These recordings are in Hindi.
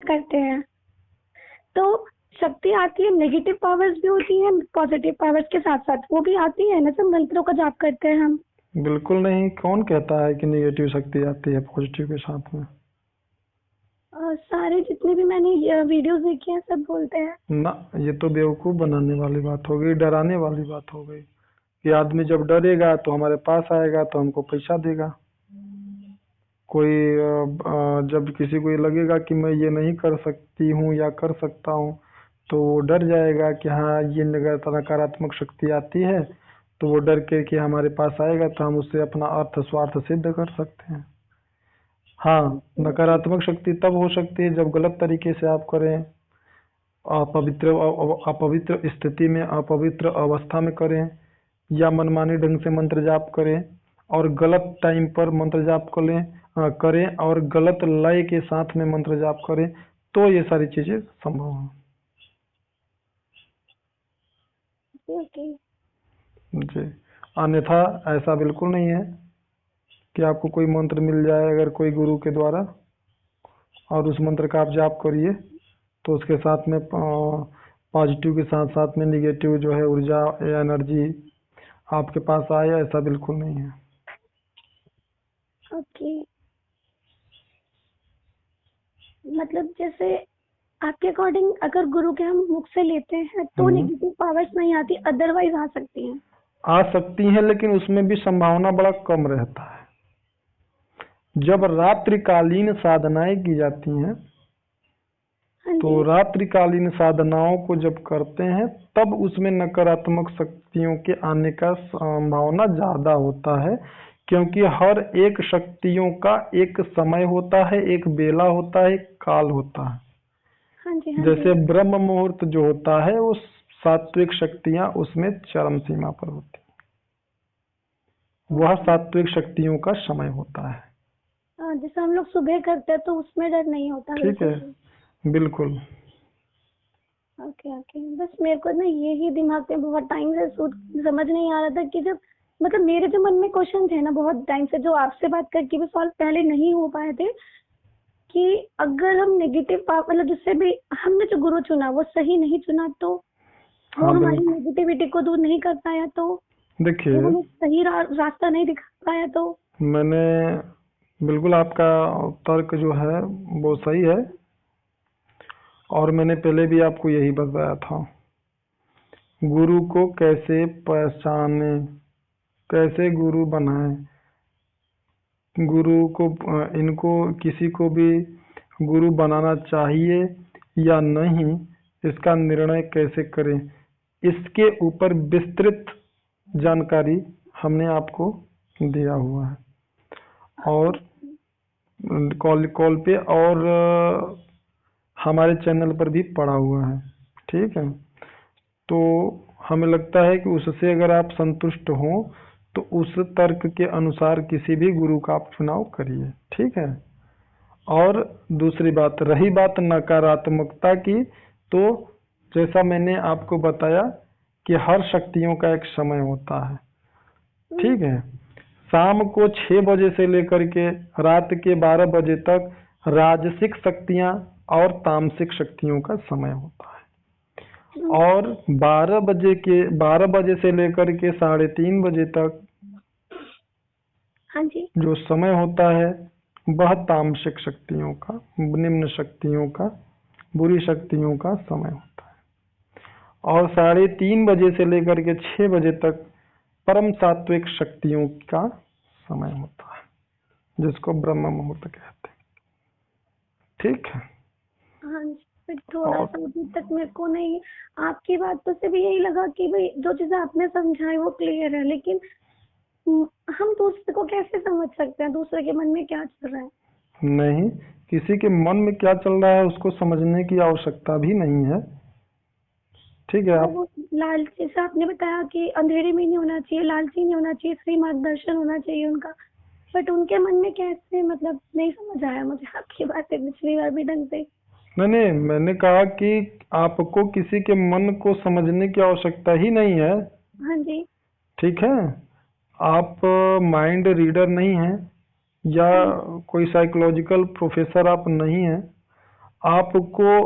करते हैं तो शक्ति आती है, नेगेटिव पावर्स भी होती हैं, पॉजिटिव पावर्स के साथ साथ वो भी आती है ना सब मंत्रों का जाप करते हैं हम। बिल्कुल नहीं, कौन कहता है कि नेगेटिव शक्ति आती है पॉजिटिव के साथ में? सारे जितने भी मैंने वीडियोस देखे हैं सब बोलते हैं। ना, ये तो बेवकूफ बनाने वाली बात हो गई, डराने वाली बात हो गई कि आदमी जब डरेगा तो हमारे पास आएगा तो हमको पैसा देगा। कोई जब किसी को ये लगेगा कि मैं ये नहीं कर सकती हूँ या कर सकता हूँ तो वो डर जाएगा कि हाँ ये नकारात्मक शक्ति आती है, तो वो डर के कि हमारे पास आएगा तो हम उससे अपना अर्थ स्वार्थ सिद्ध कर सकते हैं। हाँ, नकारात्मक शक्ति तब हो सकती है जब गलत तरीके से आप करें, अपवित्र स्थिति में, अपवित्र अवस्था में करें, या मनमाने ढंग से मंत्र जाप करें और गलत टाइम पर मंत्र जाप करें और गलत लय के साथ में मंत्र जाप करें, तो ये सारी चीजें संभव हैं। ओके। जी, अन्यथा ऐसा बिल्कुल नहीं है कि आपको कोई मंत्र मिल जाए अगर कोई गुरु के द्वारा और उस मंत्र का आप जाप करिए तो उसके साथ में पॉजिटिव के साथ साथ में निगेटिव जो है ऊर्जा या एनर्जी आपके पास आए, ऐसा बिल्कुल नहीं है। ओके, मतलब जैसे आपके अकॉर्डिंग अगर गुरु के हम मुख से लेते हैं तो नेगेटिव पावर्स नहीं आती, अदरवाइज आ सकती हैं। आ सकती हैं, लेकिन उसमें भी संभावना बड़ा कम रहता है। जब रात्रिकालीन साधनाएं की जाती हैं तो रात्रिकालीन साधनाओं को जब करते हैं तब उसमें नकारात्मक शक्तियों के आने का संभावना ज्यादा होता है, क्योंकि हर एक शक्तियों का एक समय होता है, एक बेला होता है, एक काल होता है। जैसे ब्रह्म मुहूर्त जो होता है वो सात्विक शक्तियां उसमें चरम सीमा पर होती है, वह सात्विक शक्तियों का समय होता है। जैसे हम लोग सुबह करते हैं तो उसमें डर नहीं होता। ठीक है, बिल्कुल। ओके ओके, बस मेरे को ना यही दिमाग में बहुत टाइम से समझ नहीं आ रहा था कि जब मतलब मेरे जो मन में क्वेश्चन थे ना बहुत टाइम से, जो आपसे बात करके भी सॉल्व पहले नहीं हो पाए थे, कि अगर हम नेगेटिव मतलब जिससे भी हमने जो गुरु चुना वो सही नहीं चुना तो वो हमारी नेगेटिविटी को दूर नहीं कर पाया, तो देखिए हमें सही रास्ता नहीं दिखा पाया, तो मैंने बिल्कुल आपका तर्क जो है वो सही है, और मैंने पहले भी आपको यही बताया था। गुरु को कैसे पहचाने, कैसे गुरु बनाए, गुरु को इनको किसी को भी गुरु बनाना चाहिए या नहीं, इसका निर्णय कैसे करें, इसके ऊपर विस्तृत जानकारी हमने आपको दिया हुआ है और कॉल पे और हमारे चैनल पर भी पड़ा हुआ है। ठीक है, तो हमें लगता है कि उससे अगर आप संतुष्ट हो तो उस तर्क के अनुसार किसी भी गुरु का आप चुनाव करिए। ठीक है, और दूसरी बात, रही बात नकारात्मकता की, तो जैसा मैंने आपको बताया कि हर शक्तियों का एक समय होता है। ठीक है, शाम को 6 बजे से लेकर के रात के 12 बजे तक राजसिक शक्तियां और तामसिक शक्तियों का समय होता है, और 12 बजे से लेकर के 3:30 बजे तक जो समय होता है वह तामसिक शक्तियों का, निम्न शक्तियों का, बुरी शक्तियों का समय होता है, और 3:30 बजे से लेकर के 6 बजे तक परम सात्विक शक्तियों का समय होता है, जिसको ब्रह्म मुहूर्त कहते हैं। ठीक है। हाँ जी, थोड़ा सा अभी तक मेरे को नहीं, आपकी बातों से भी यही लगा कि भाई जो चीजें आपने समझाई वो क्लियर है, लेकिन हम दूसरे को कैसे समझ सकते हैं, दूसरे के मन में क्या चल रहा है? नहीं, किसी के मन में क्या चल रहा है उसको समझने की आवश्यकता भी नहीं है। ठीक है, आप लालची, जैसे आपने बताया कि अंधेरे में नहीं होना चाहिए, लालची नहीं होना चाहिए, सही मार्गदर्शन होना चाहिए उनका, बट उनके मन में कैसे, मतलब नहीं समझ आया मुझे आपकी बातें पिछली बार भी ढंग से। नहीं, मैंने कहा कि आपको किसी के मन को समझने की आवश्यकता ही नहीं है। हाँ जी। ठीक है, आप माइंड रीडर नहीं हैं या कोई साइकोलॉजिकल प्रोफेसर आप नहीं हैं। आपको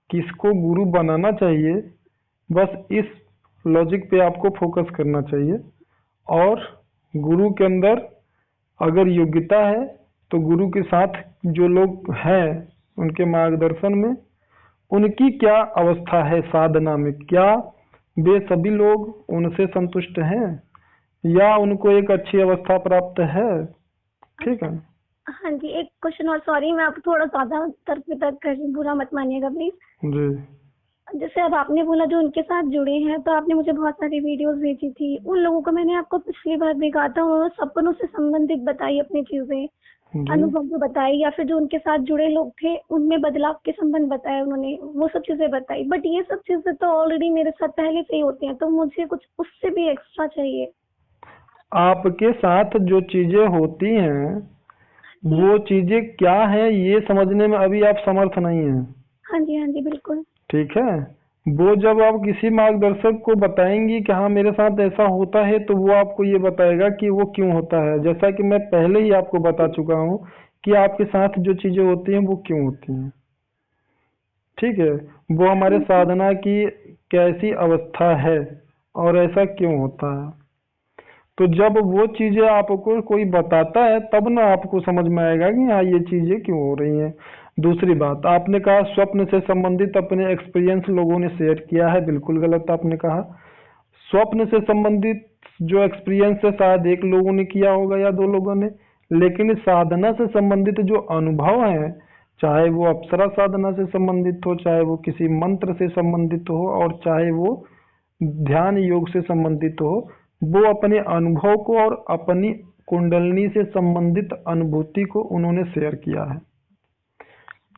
किसको गुरु बनाना चाहिए, बस इस लॉजिक पे आपको फोकस करना चाहिए। और गुरु के अंदर अगर योग्यता है तो गुरु के साथ जो लोग हैं उनके मार्गदर्शन में उनकी क्या अवस्था है साधना में, क्या वे सभी लोग उनसे संतुष्ट हैं या उनको एक अच्छी अवस्था प्राप्त है। ठीक है। हाँ जी, एक क्वेश्चन और, सॉरी मैं आपको थोड़ा ज्यादा तर्क वितर्क कर रही हूँ, बुरा मत मानिएगा प्लीज। जी जैसे अब आपने बोला जो उनके साथ जुड़े हैं, तो आपने मुझे बहुत सारी वीडियोस भेजी थी, उन लोगों को मैंने आपको पिछली बार भी कहा था, उन्होंने सपनों से संबंधित बताई अपनी चीजें, जी अनुभव जो बताई, या फिर जो उनके साथ जुड़े लोग थे उनमें बदलाव के संबंध बताए उन्होंने, वो सब चीजें बताई। बट ये सब चीजें तो ऑलरेडी मेरे साथ पहले से ही होती हैं, तो मुझे कुछ उससे भी एक्स्ट्रा चाहिए। आपके साथ जो चीजें होती हैं जी वो चीजें क्या है ये समझने में अभी आप समर्थ नहीं हैं। हाँ जी बिल्कुल। ठीक है। वो जब आप किसी मार्गदर्शक को बताएंगी कि हाँ मेरे साथ ऐसा होता है तो वो आपको ये बताएगा कि वो क्यों होता है। जैसा कि मैं पहले ही आपको बता चुका हूँ कि आपके साथ जो चीजें होती हैं वो क्यों होती हैं। ठीक है। वो हमारे हाँ जी साधना की कैसी अवस्था है और ऐसा क्यों होता है। तो जब वो चीजें आपको कोई बताता है तब ना आपको समझ में आएगा कि हाँ ये चीजें क्यों हो रही हैं। दूसरी बात, आपने कहा स्वप्न से संबंधित अपने एक्सपीरियंस लोगों ने शेयर किया है, बिल्कुल गलत आपने कहा। स्वप्न से संबंधित जो एक्सपीरियंस है शायद एक लोगों ने किया होगा या दो लोगों ने, लेकिन साधना से संबंधित जो अनुभव है, चाहे वो अप्सरा साधना से संबंधित हो, चाहे वो किसी मंत्र से संबंधित हो और चाहे वो ध्यान योग से संबंधित हो, वो अपने अनुभव को और अपनी कुंडलनी से संबंधित अनुभूति को उन्होंने शेयर किया है।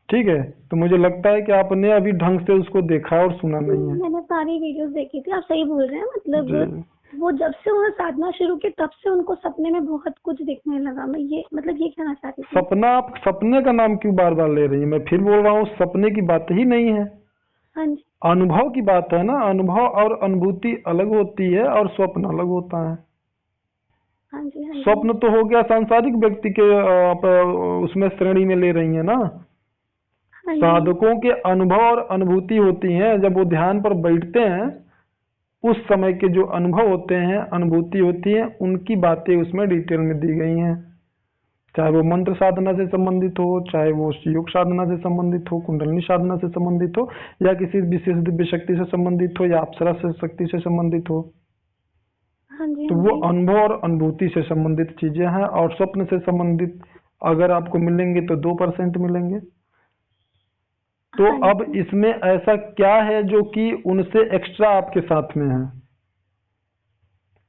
ठीक है। तो मुझे लगता है कि आपने अभी ढंग से उसको देखा और सुना नहीं है। मैंने सारी वीडियोस देखी थी, आप सही बोल रहे हैं। मतलब जी। वो जब से उन्होंने साधना शुरू की तब से उनको सपने में बहुत कुछ दिखने लगा। मैं ये मतलब ये कहना चाहती थी। सपना, आप सपने का नाम क्यों बार बार ले रही है। मैं फिर बोल रहा हूँ सपने की बात ही नहीं है, हाँ जी अनुभव की बात है ना। अनुभव और अनुभूति अलग होती है और स्वप्न अलग होता है। हाँ जी हाँ जी स्वप्न तो हो गया सांसारिक व्यक्ति के आप उसमें श्रेणी में ले रही है ना। हाँ जी साधकों के अनुभव और अनुभूति होती हैं जब वो ध्यान पर बैठते हैं, उस समय के जो अनुभव होते हैं, अनुभूति होती है, उनकी बातें उसमें डिटेल में दी गई हैं। चाहे वो मंत्र साधना से संबंधित हो, चाहे वो योग साधना से संबंधित हो, कुंडलिनी साधना से संबंधित हो, या किसी विशेष दिव्य शक्ति से संबंधित हो, या अप्सरा से शक्ति से संबंधित हो। हाँ जी तो हाँ वो जी अनुभव और अनुभूति से संबंधित चीजें हैं। और स्वप्न से संबंधित अगर आपको मिलेंगे तो 2% मिलेंगे। तो हाँ अब जी। इसमें ऐसा क्या है जो कि उनसे एक्स्ट्रा आपके साथ में है,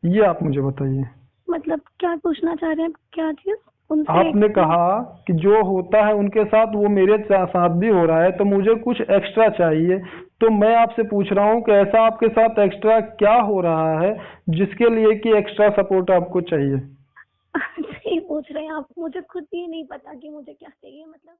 ये आप मुझे बताइए। मतलब क्या पूछना चाह रहे हैं, क्या चीज उनसे आपने एक्स्ट्रा? कहा कि जो होता है उनके साथ वो मेरे साथ भी हो रहा है तो मुझे कुछ एक्स्ट्रा चाहिए। तो मैं आपसे पूछ रहा हूँ कि ऐसा आपके साथ एक्स्ट्रा क्या हो रहा है जिसके लिए कि एक्स्ट्रा सपोर्ट आपको चाहिए। सही पूछ रहे हैं आप, मुझे खुद ही नहीं पता कि मुझे क्या चाहिए। मतलब